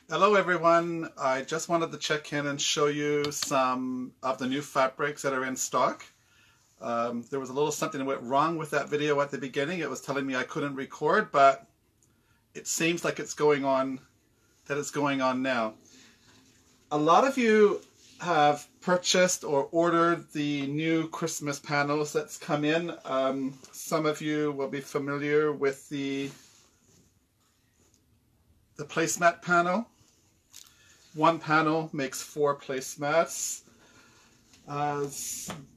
Hello everyone, I just wanted to check in and show you some of the new fabrics that are in stock. There was a little something that went wrong with that video at the beginning. It was telling me I couldn't record, but it seems like it's going on now. A lot of you have purchased or ordered the new Christmas panels that's come in. Some of you will be familiar with the placemat panel. One panel makes 4 placemats.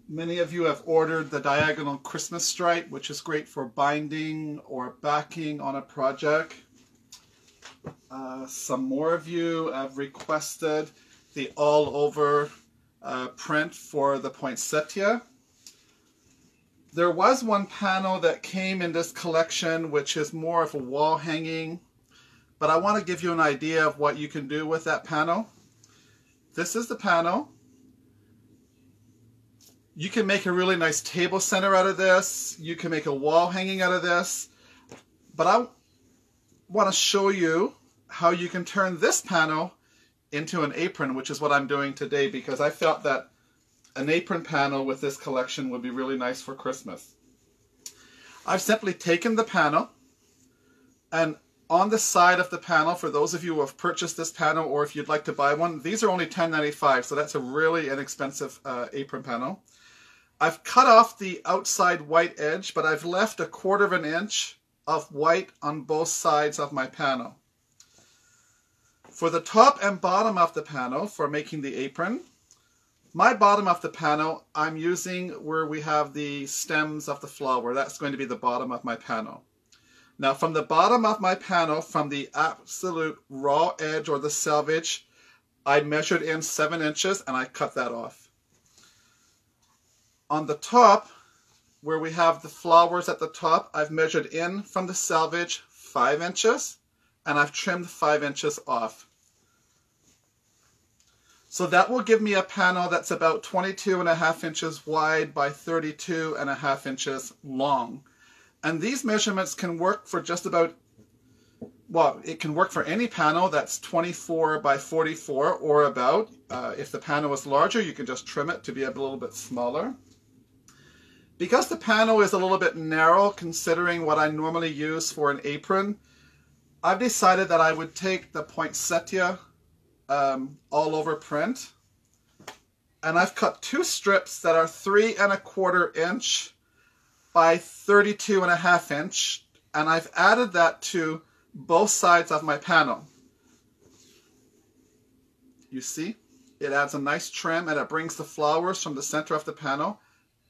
Many of you have ordered the diagonal Christmas stripe, which is great for binding or backing on a project. Some more of you have requested the all-over print for the poinsettia. There was one panel that came in this collection, which is more of a wall hanging. But I want to give you an idea of what you can do with that panel. This is the panel. You can make a really nice table center out of this. You can make a wall hanging out of this. But I want to show you how you can turn this panel into an apron, which is what I'm doing today, because I felt that an apron panel with this collection would be really nice for Christmas. I've simply taken the panel, and on the side of the panel, for those of you who have purchased this panel or if you'd like to buy one, these are only $10.95, so that's a really inexpensive apron panel. I've cut off the outside white edge, but I've left 1/4 inch of white on both sides of my panel. For the top and bottom of the panel, for making the apron, my bottom of the panel, I'm using where we have the stems of the flower. That's going to be the bottom of my panel. Now from the bottom of my panel, from the absolute raw edge or the selvage, I measured in 7 inches and I cut that off. On the top, where we have the flowers at the top, I've measured in from the selvage 5 inches and I've trimmed 5 inches off. So that will give me a panel that's about 22.5 inches wide by 32.5 inches long. And these measurements can work for just about, well, it can work for any panel that's 24 by 44 or about. If the panel is larger, you can just trim it to be a little bit smaller. Because the panel is a little bit narrow, considering what I normally use for an apron, I've decided that I would take the poinsettia all-over print, and I've cut 2 strips that are 3¼ inch by 32.5 inch, and I've added that to both sides of my panel. You see, it adds a nice trim and it brings the flowers from the center of the panel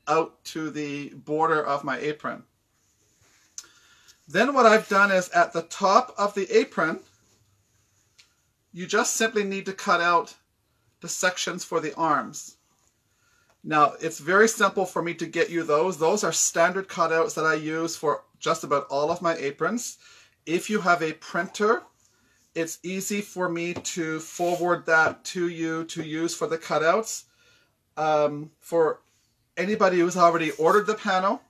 out to the border of my apron. Then what I've done is at the top of the apron, you just simply need to cut out the sections for the arms. Now, it's very simple for me to get you those. Those are standard cutouts that I use for just about all of my aprons. If you have a printer, it's easy for me to forward that to you to use for the cutouts. For anybody who's already ordered the panel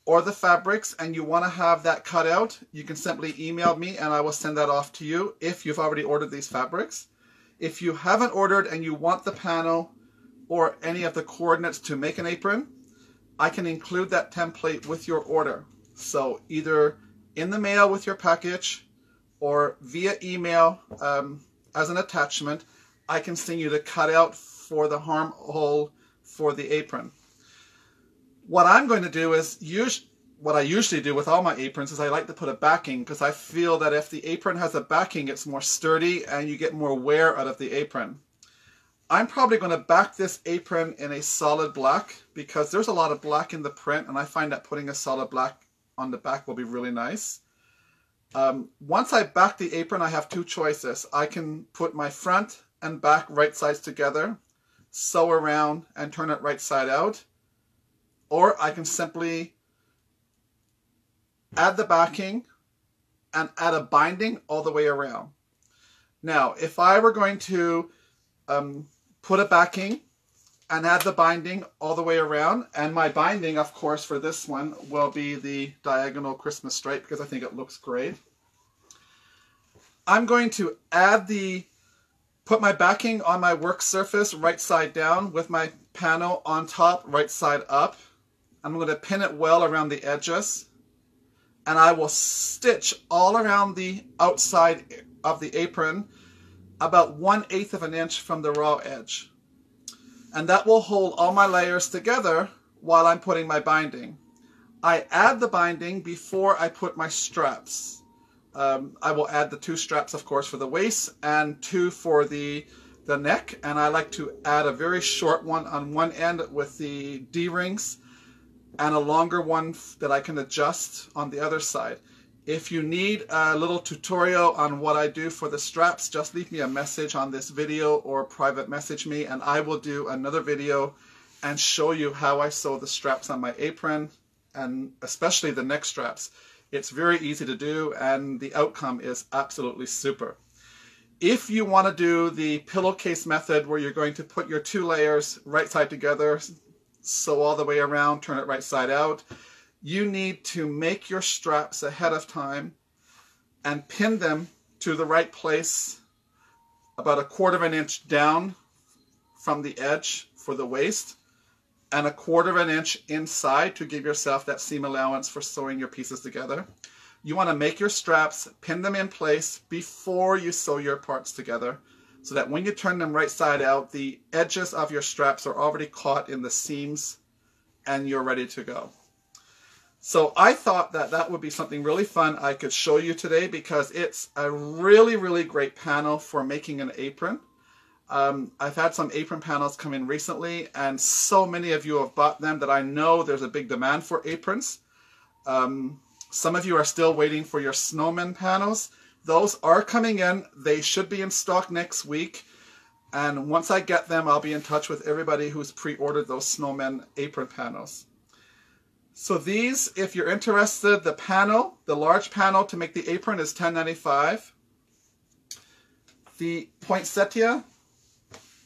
or the fabrics and you want to have that cut out, you can simply email me and I will send that off to you if you've already ordered these fabrics. If you haven't ordered and you want the panel or any of the coordinates to make an apron, I can include that template with your order. So either in the mail with your package or via email as an attachment, I can send you the cutout for the armhole for the apron. What I'm going to do is, what I usually do with all my aprons is I like to put a backing, because I feel that if the apron has a backing, it's more sturdy and you get more wear out of the apron. I'm probably going to back this apron in a solid black because there's a lot of black in the print and I find that putting a solid black on the back will be really nice. Once I back the apron, I have 2 choices. I can put my front and back right sides together, sew around and turn it right side out, or I can simply add the backing and add a binding all the way around. Now, if I were going to put a backing and add the binding all the way around. And my binding, of course, for this one will be the diagonal Christmas stripe because I think it looks great. I'm going to put my backing on my work surface right side down with my panel on top right side up. I'm going to pin it well around the edges, and I will stitch all around the outside of the apron about 1/8 of an inch from the raw edge. And that will hold all my layers together while I'm putting my binding. I add the binding before I put my straps. I will add the 2 straps, of course, for the waist and 2 for the neck. And I like to add a very short one on one end with the D-rings and a longer one that I can adjust on the other side. If you need a little tutorial on what I do for the straps, just leave me a message on this video or private message me, and I will do another video and show you how I sew the straps on my apron, and especially the neck straps. It's very easy to do, and the outcome is absolutely super. If you want to do the pillowcase method where you're going to put your 2 layers right side together, sew all the way around, turn it right side out, you need to make your straps ahead of time and pin them to the right place about 1/4 of an inch down from the edge for the waist and 1/4 of an inch inside to give yourself that seam allowance for sewing your pieces together. You want to make your straps, pin them in place before you sew your parts together, so that when you turn them right side out, the edges of your straps are already caught in the seams and you're ready to go. So I thought that that would be something really fun I could show you today, because it's a really, really great panel for making an apron. I've had some apron panels come in recently, and so many of you have bought them that I know there's a big demand for aprons. Some of you are still waiting for your snowman panels. Those are coming in. They should be in stock next week. And once I get them, I'll be in touch with everybody who's pre-ordered those snowman apron panels. So these, if you're interested, the panel, the large panel to make the apron is $10.95. The poinsettia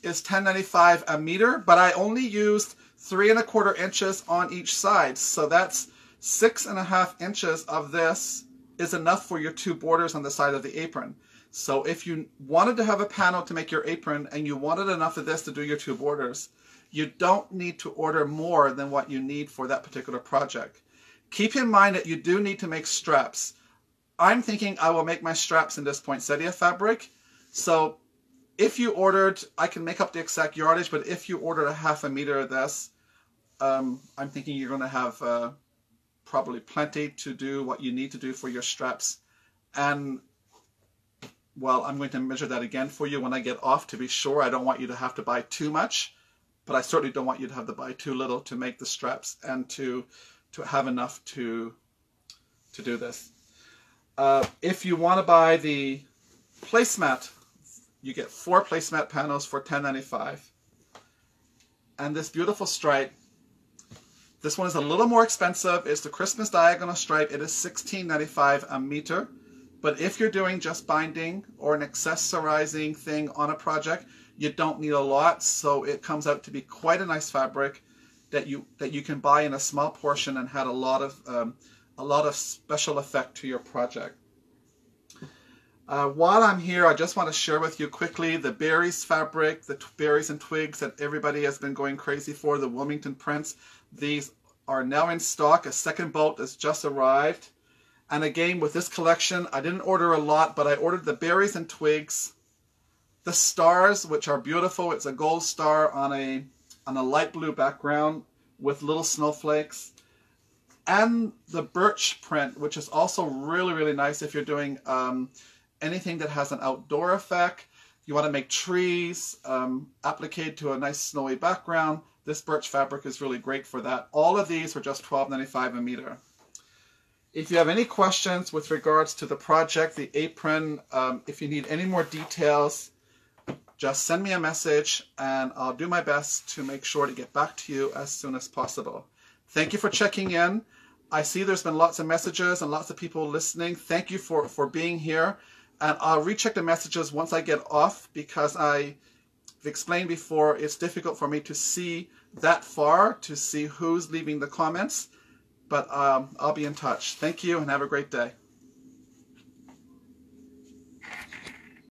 is $10.95 a meter, but I only used 3 1/4 inches on each side. So that's 6 1/2 inches of this is enough for your 2 borders on the side of the apron. So if you wanted to have a panel to make your apron and you wanted enough of this to do your 2 borders, you don't need to order more than what you need for that particular project. Keep in mind that you do need to make straps. I'm thinking I will make my straps in this poinsettia fabric. So if you ordered, I can make up the exact yardage, but if you ordered 1/2 meter of this, I'm thinking you're going to have probably plenty to do what you need to do for your straps. And well, I'm going to measure that again for you when I get off to be sure. I don't want you to have to buy too much, but I certainly don't want you to have to buy too little to make the straps and to have enough to do this. If you want to buy the placemat, you get 4 placemat panels for $10.95. And this beautiful stripe, this one is a little more expensive. It's the Christmas diagonal stripe. It is $16.95 a meter. But if you're doing just binding or an accessorizing thing on a project, you don't need a lot. So it comes out to be quite a nice fabric that you can buy in a small portion and had a lot of special effect to your project. While I'm here, I just want to share with you quickly the berries fabric, the berries and twigs that everybody has been going crazy for, the Wilmington prints. These are now in stock. A second bolt has just arrived. And again, with this collection, I didn't order a lot, but I ordered the berries and twigs, the stars, which are beautiful. It's a gold star on a light blue background with little snowflakes, and the birch print, which is also really, really nice if you're doing anything that has an outdoor effect. You want to make trees appliqued to a nice snowy background. This birch fabric is really great for that. All of these are just $12.95 a meter. If you have any questions with regards to the project, the apron, if you need any more details, just send me a message and I'll do my best to make sure to get back to you as soon as possible. Thank you for checking in. I see there's been lots of messages and lots of people listening. Thank you for being here. And I'll recheck the messages once I get off, because I've explained before, it's difficult for me to see that far, to see who's leaving the comments. But I'll be in touch. Thank you and have a great day.